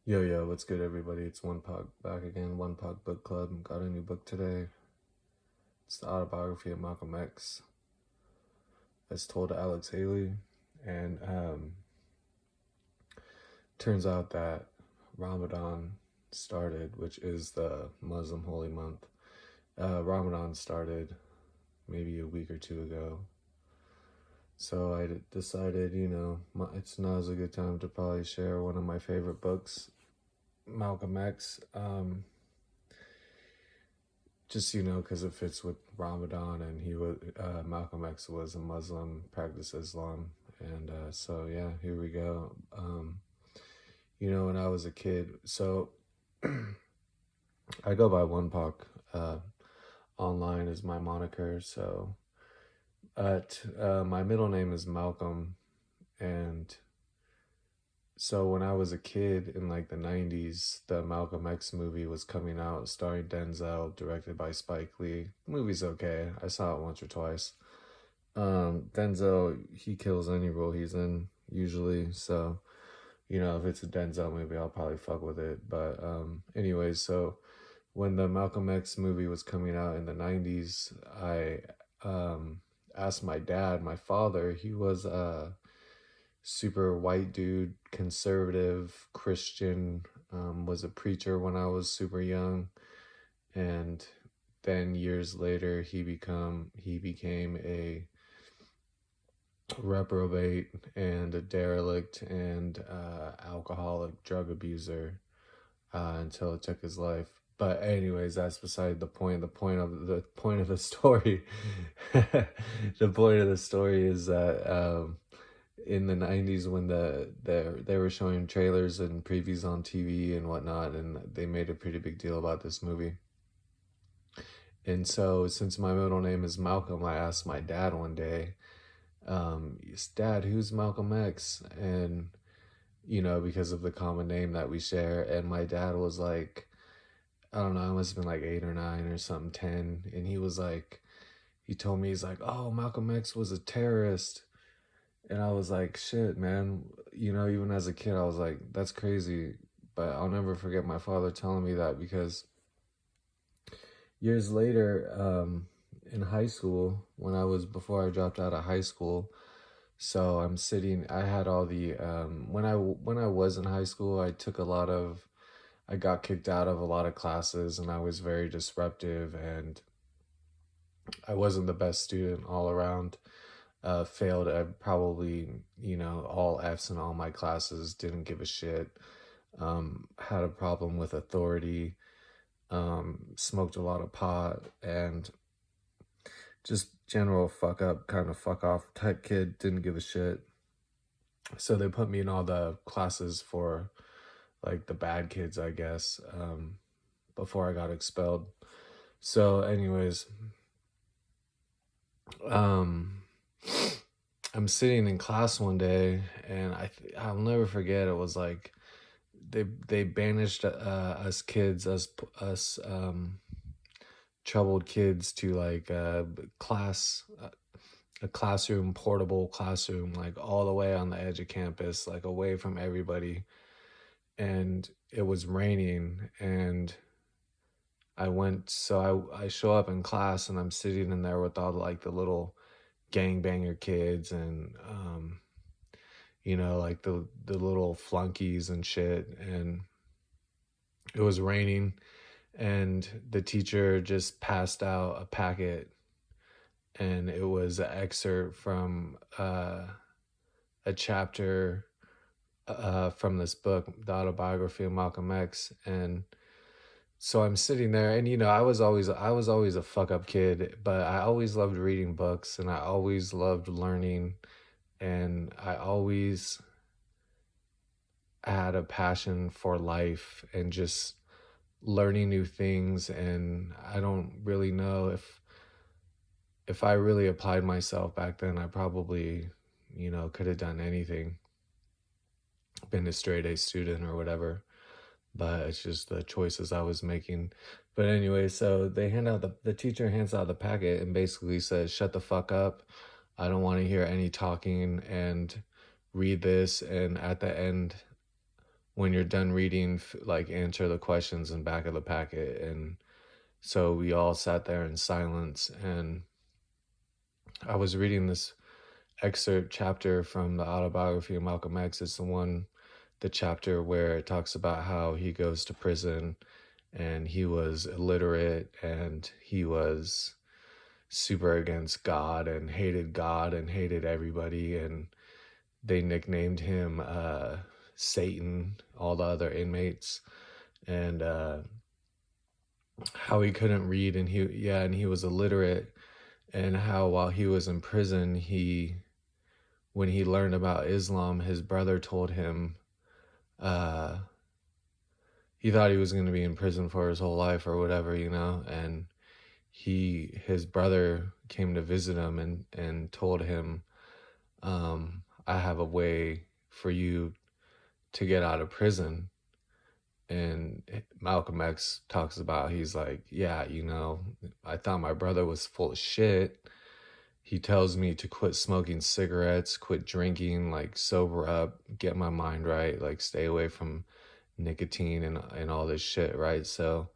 Yo, yo, what's good, everybody? It's One Pug back again. One Pug Book Club. Got a new book today. It's the Autobiography of Malcolm X. It's told to Alex Haley. And turns out that Ramadan started, which is the Muslim holy month. Ramadan started maybe a week or two ago. So I decided, it's now's a good time to probably share one of my favorite books, Malcolm X. Just because it fits with Ramadan, and Malcolm X was a Muslim, practiced Islam, and so yeah, here we go. When I was a kid, so I go by One Puck. Online is my moniker. So, my middle name is Malcolm, and so when I was a kid in like the 90s, the Malcolm X movie was coming out, starring Denzel, directed by Spike Lee. The movie's okay. I saw it once or twice. Denzel, he kills any role he's in, usually. So, if it's a Denzel movie, I'll probably fuck with it. But anyways, so when the Malcolm X movie was coming out in the 90s, I asked my dad, my father, he was super white dude, conservative, Christian, was a preacher when I was super young. And then years later, he became a reprobate and a derelict and alcoholic drug abuser until it took his life. But anyways, that's beside the point. The point of the story, the point of the story is that in the 90s, when they were showing trailers and previews on TV and whatnot, and they made a pretty big deal about this movie. And so, since my middle name is Malcolm, I asked my dad one day, Dad, who's Malcolm X? And, because of the common name that we share. And my dad was like, I don't know, I must have been like 8 or 9 or something, 10. And he told me, he's like, oh, Malcolm X was a terrorist. And I was like, shit, man. Even as a kid, I was like, that's crazy. But I'll never forget my father telling me that, because years later, in high school, before I dropped out of high school, so I had all the, when I was in high school, I got kicked out of a lot of classes, and I was very disruptive, and I wasn't the best student all around. Failed at probably, all F's in all my classes, didn't give a shit, had a problem with authority, smoked a lot of pot, and just general fuck up, kind of fuck off type kid, didn't give a shit. So they put me in all the classes for like the bad kids, I guess, before I got expelled. So, anyways, um, I'm sitting in class one day, and I'll never forget. It was like they banished us troubled kids to like a classroom, portable classroom, like all the way on the edge of campus, like away from everybody. And it was raining, and I show up in class, and I'm sitting in there with all like the little gangbanger kids, and like the little flunkies and shit. And it was raining, and the teacher just passed out a packet, and it was an excerpt from a chapter from this book, The Autobiography of Malcolm X. And so I'm sitting there, and I was always a fuck up kid, but I always loved reading books, and I always loved learning, and I always had a passion for life and just learning new things. And I don't really know if I really applied myself back then, I probably, could have done anything, been a straight A student or whatever. But it's just the choices I was making. But anyway, so the teacher hands out the packet and basically says, shut the fuck up. I don't want to hear any talking, and read this. And at the end, when you're done reading, like answer the questions in back of the packet. And so we all sat there in silence, and I was reading this excerpt chapter from the Autobiography of Malcolm X. It's the chapter where it talks about how he goes to prison and he was illiterate and he was super against God and hated everybody. And they nicknamed him Satan, all the other inmates, and how he couldn't read, and he was illiterate, and how while he was in prison, when he learned about Islam, his brother told him uh, he thought he was going to be in prison for his whole life or whatever, and his brother came to visit him and told him, I have a way for you to get out of prison. And Malcolm X talks about, he's like, yeah, I thought my brother was full of shit. He tells me to quit smoking cigarettes, quit drinking, like sober up, get my mind right, like stay away from nicotine and all this shit, right? So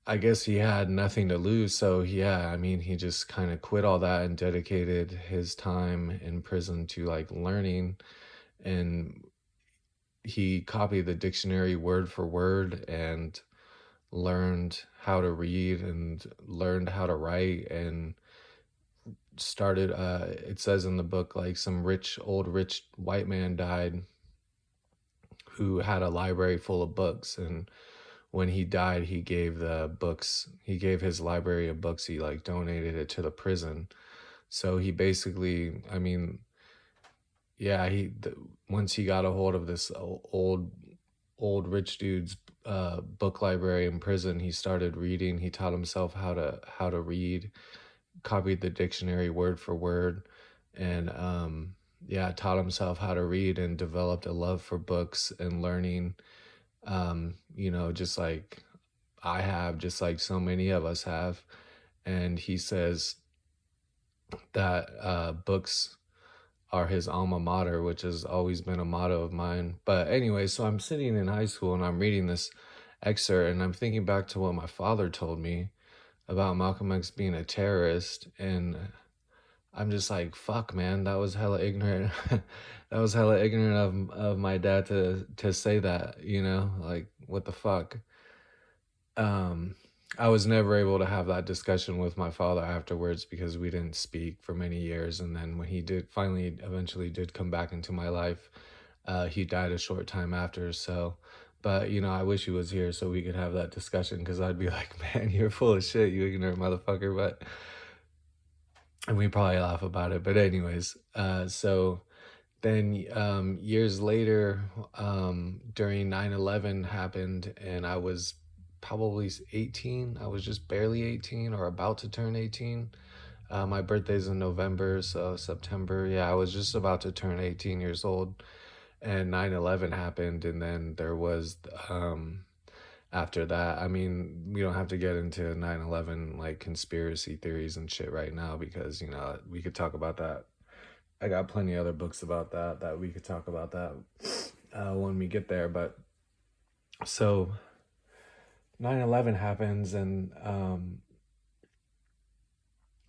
I guess he had nothing to lose. So yeah, I mean, he just kind of quit all that and dedicated his time in prison to like learning. And he copied the dictionary word for word and learned how to read and learned how to write, and started it says in the book, like, some old rich white man died who had a library full of books, and when he died, he gave his library of books, he like donated it to the prison. So he basically, I mean, yeah, once he got a hold of this old rich dude's book library in prison, he started reading. He taught himself how to read, copied the dictionary word for word, and yeah, taught himself how to read and developed a love for books and learning. Just like I have, just like so many of us have. And he says that books are his alma mater, which has always been a motto of mine. But anyway, so I'm sitting in high school and I'm reading this excerpt, and I'm thinking back to what my father told me about Malcolm X being a terrorist, and I'm just like, fuck, man, that was hella ignorant. That was hella ignorant of my dad to say that, like, what the fuck. um I was never able to have that discussion with my father afterwards because we didn't speak for many years. And then when he did finally eventually did come back into my life, he died a short time after. So, but I wish he was here so we could have that discussion, because I'd be like, man, you're full of shit, you ignorant motherfucker. But and we probably laugh about it. But anyways, so then years later, during 9/11 happened, and I was probably 18. I was just barely 18 or about to turn 18. My birthday's in November, so September. Yeah, I was just about to turn 18 years old, and 9/11 happened. And then there was, after that, I mean, we don't have to get into 9/11 like conspiracy theories and shit right now, because, we could talk about that. I got plenty of other books about that we could talk about that when we get there. But so 9/11 happens, and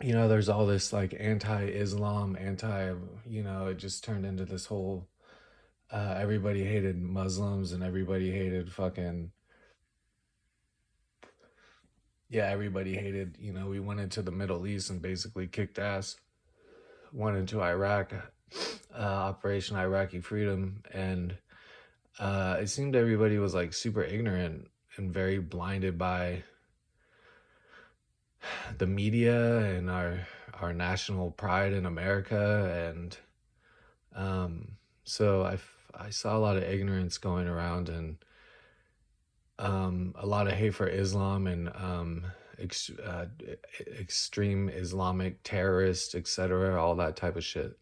there's all this like anti-Islam, it just turned into this whole everybody hated Muslims and everybody hated fucking, yeah, everybody hated, we went into the Middle East and basically kicked ass, went into Iraq, Operation Iraqi Freedom, and it seemed everybody was like super ignorant and very blinded by the media and our national pride in America. And so I saw a lot of ignorance going around, and a lot of hate for Islam, and extreme Islamic terrorists, etc., all that type of shit.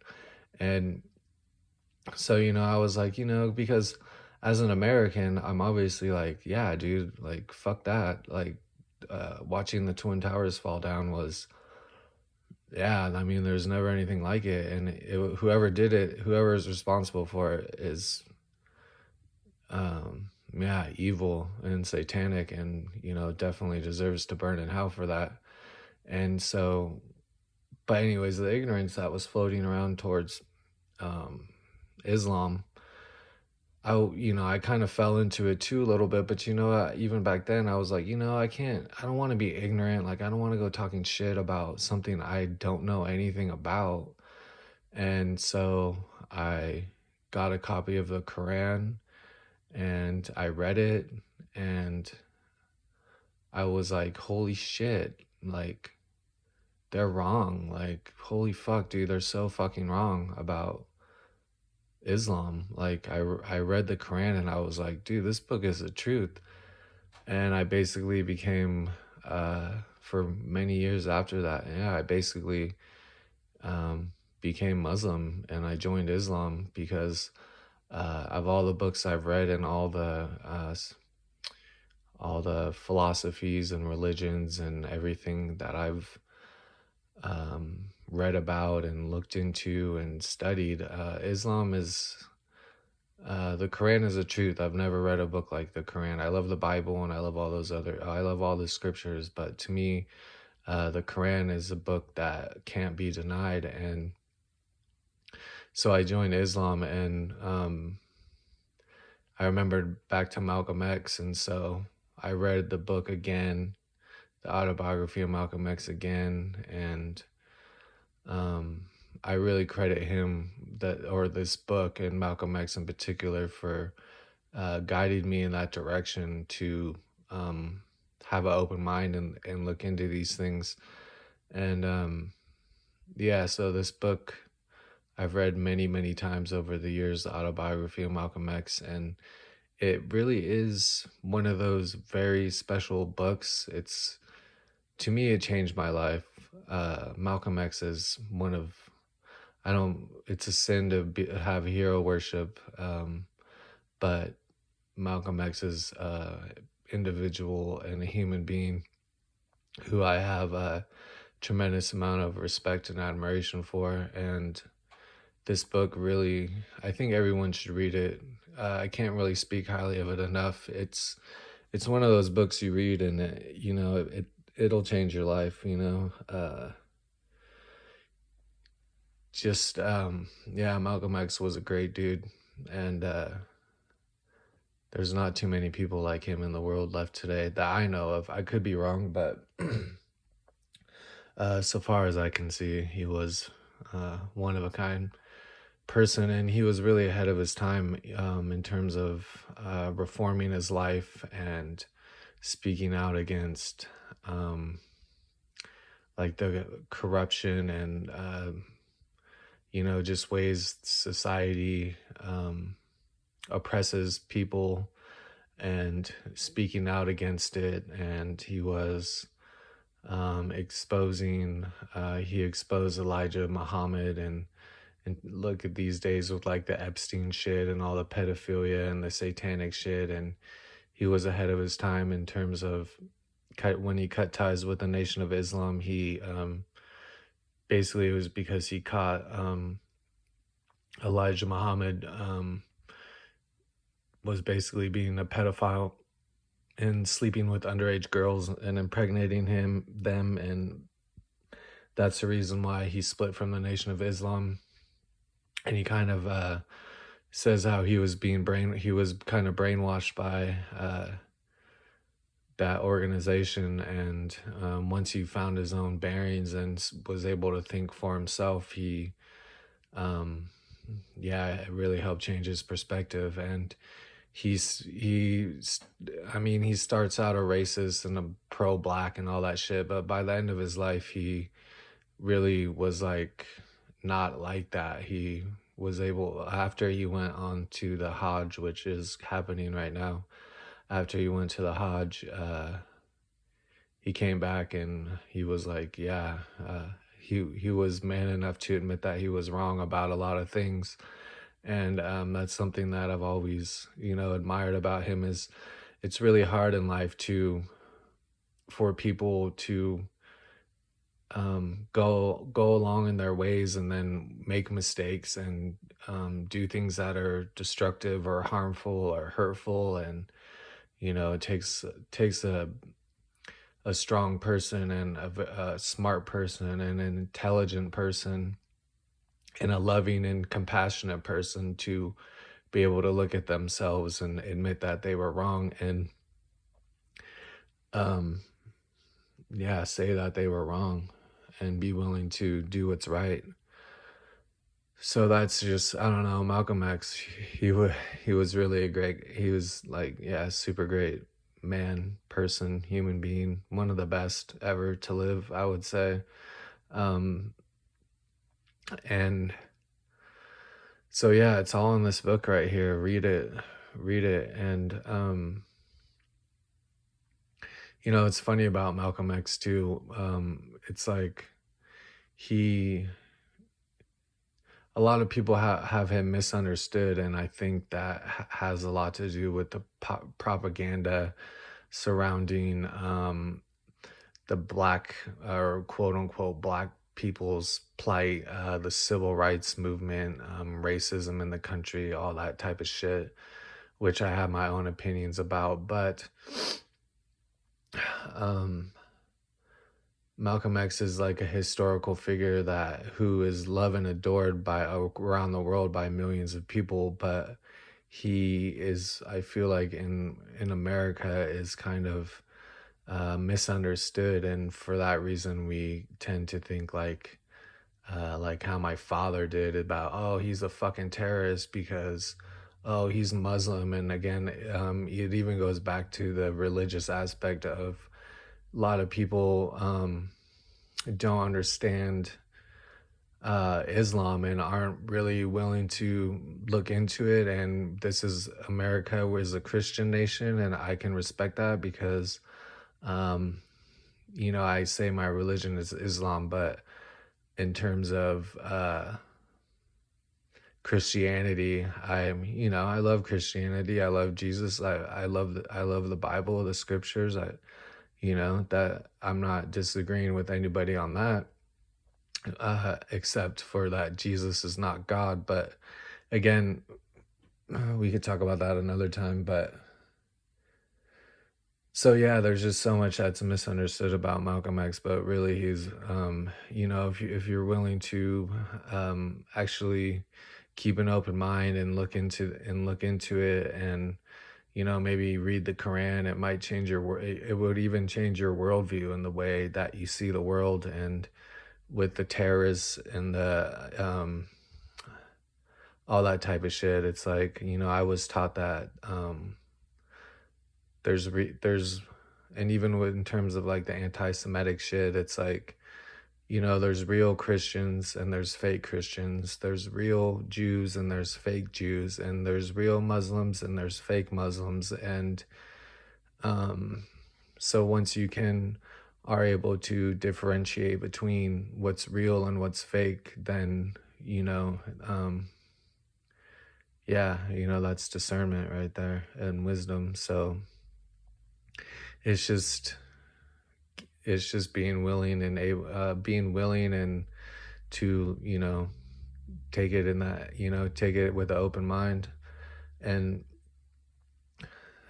And so, I was like, because as an American, I'm obviously like, yeah, dude, like, fuck that. Like, watching the Twin Towers fall down was, yeah, I mean, there's never anything like it. And whoever did it, whoever is responsible for it, is yeah, evil and satanic, and definitely deserves to burn in hell for that. And so, but anyways, the ignorance that was floating around towards um Islam, I kind of fell into it too a little bit. But even back then I was like, I don't want to be ignorant. Like, I don't want to go talking shit about something I don't know anything about. And so I got a copy of the Quran and I read it, and I was like, holy shit, like, they're wrong. Like, holy fuck, dude, they're so fucking wrong about Islam. Like, I read the Quran and I was like, dude, this book is the truth. And I basically became, for many years after that, yeah, I basically became Muslim, and I joined Islam because of all the books I've read and all the philosophies and religions and everything that I've read about and looked into and studied. Islam is the Quran is the truth. I've never read a book like the Quran. I love the Bible and I love I love all the scriptures, but to me, the Quran is a book that can't be denied. And so I joined Islam, and I remembered back to Malcolm X, and so I read the book again, the Autobiography of Malcolm X again, and um, I really credit him, or this book and Malcolm X in particular, for guiding me in that direction to have an open mind and look into these things. And yeah, so this book I've read many, many times over the years, the Autobiography of Malcolm X, and it really is one of those very special books. To me, it changed my life. Malcolm X is one of, I don't, it's a sin to have hero worship, but Malcolm X is individual and a human being who I have a tremendous amount of respect and admiration for. And this book really, I think everyone should read it. I can't really speak highly of it enough. It's one of those books you read, and it'll change your life. Just yeah, Malcolm X was a great dude, and there's not too many people like him in the world left today that I know of. I could be wrong, but so far as I can see, he was one of a kind person, and he was really ahead of his time in terms of reforming his life and speaking out against like the corruption and just ways society oppresses people, and speaking out against it. And he was exposing he exposed Elijah Muhammad, and look at these days with like the Epstein shit and all the pedophilia and the satanic shit. And he was ahead of his time in terms of when he cut ties with the Nation of Islam. He basically, it was because he caught Elijah Muhammad was basically being a pedophile and sleeping with underage girls and impregnating them, and that's the reason why he split from the Nation of Islam. And he kind of says how he was he was kind of brainwashed by that organization. And once he found his own bearings and was able to think for himself, he yeah, it really helped change his perspective. And I mean, he starts out a racist and a pro-black and all that shit, but by the end of his life, he really was like not like that. He was able, after he went on to the Hajj, which is happening right now, after he went to the Hajj, he came back and he was like, yeah, he was man enough to admit that he was wrong about a lot of things. And that's something that I've always, admired about him. Is it's really hard in life for people to go along in their ways and then make mistakes and do things that are destructive or harmful or hurtful. And it takes a strong person and a smart person and an intelligent person and a loving and compassionate person to be able to look at themselves and admit that they were wrong, and um yeah, say that they were wrong and be willing to do what's right. So that's just, I don't know, Malcolm X, he was really a great, he was like, yeah, super great man, person, human being, one of the best ever to live, I would say. Um and so yeah, it's all in this book right here. Read it. And it's funny about Malcolm X too. It's like he a lot of people have him misunderstood, and I think that has a lot to do with the propaganda surrounding the black, or quote unquote black people's plight, the civil rights movement, racism in the country, all that type of shit, which I have my own opinions about. But um, Malcolm X is like a historical figure that who is loved and adored by around the world by millions of people, but he is, I feel like, in America is kind of misunderstood, and for that reason we tend to think like how my father did about, oh, he's a fucking terrorist because, oh, he's Muslim. And again, it even goes back to the religious aspect of a lot of people don't understand Islam and aren't really willing to look into it. And this is America, was a Christian nation, and I can respect that because, um, I say my religion is Islam, but in terms of Christianity, I love Christianity. I love Jesus. I love the Bible, the scriptures. That I'm not disagreeing with anybody on that, except for that Jesus is not God. But again, we could talk about that another time. But so yeah, there's just so much that's misunderstood about Malcolm X. But really, he's, if you're willing to actually keep an open mind and look into it, and maybe read the Quran, it might change it would even change your worldview and the way that you see the world. And with the terrorists and the all that type of shit, it's like, I was taught that there's and even in terms of like the anti-Semitic shit, it's like, there's real Christians and there's fake Christians. There's real Jews and there's fake Jews. And there's real Muslims and there's fake Muslims. And so once you are able to differentiate between what's real and what's fake, then, yeah, that's discernment right there and wisdom. So it's just being willing and being willing and to take it in that, take it with an open mind. And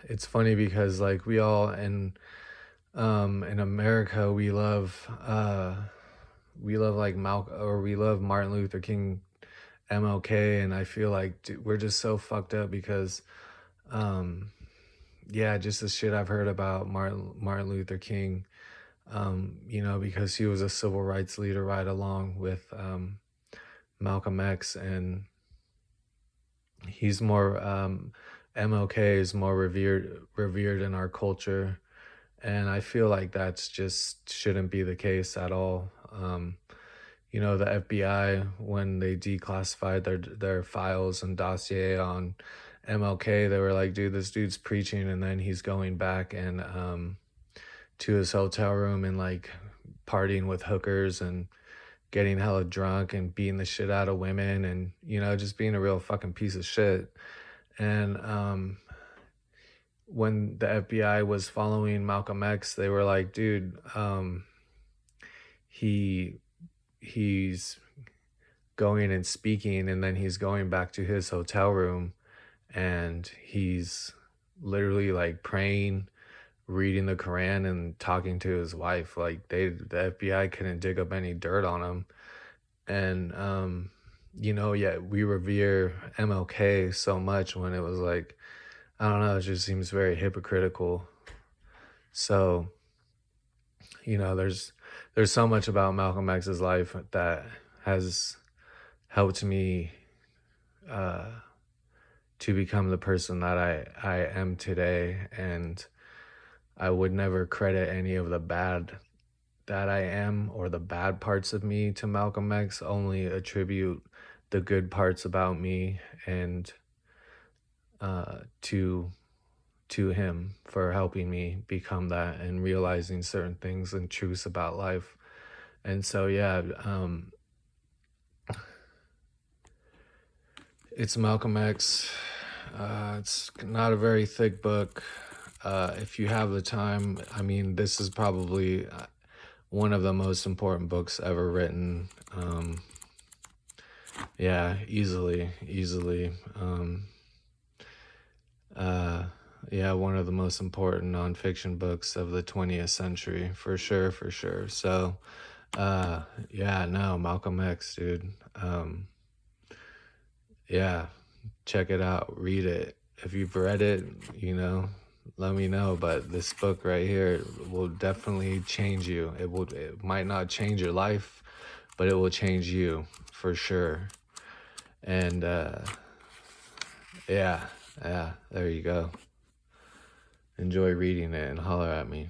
it's funny because like we all in America, we love like we love Martin Luther King, MLK, and I feel like, dude, we're just so fucked up because yeah, just the shit I've heard about Martin Luther King, because he was a civil rights leader right along with Malcolm X, and he's more MLK is more revered in our culture, and I feel like that's just shouldn't be the case at all. The FBI, when they declassified their files and dossier on MLK, they were like, dude, this dude's preaching, and then he's going back and to his hotel room and like partying with hookers and getting hella drunk and beating the shit out of women and just being a real fucking piece of shit. And when the FBI was following Malcolm X, they were like, dude, he's going and speaking, and then he's going back to his hotel room, and he's literally like praying, reading the Quran, and talking to his wife. Like the FBI couldn't dig up any dirt on him. And yeah, we revere MLK so much when it was like, I don't know, it just seems very hypocritical. So, there's so much about Malcolm X's life that has helped me uh to become the person that I am today. And I would never credit any of the bad that I am or the bad parts of me to Malcolm X, only attribute the good parts about me and to him for helping me become that and realizing certain things and truths about life. And so yeah, it's Malcolm X. It's not a very thick book. If you have the time, I mean, this is probably one of the most important books ever written. Yeah, easily. Yeah, one of the most important nonfiction books of the 20th century, for sure. So, yeah, no, Malcolm X, dude. Yeah, check it out, read it. If you've read it, let me know. But this book right here will definitely change you. It might not change your life, but it will change you for sure. And yeah, there you go. Enjoy reading it and holler at me.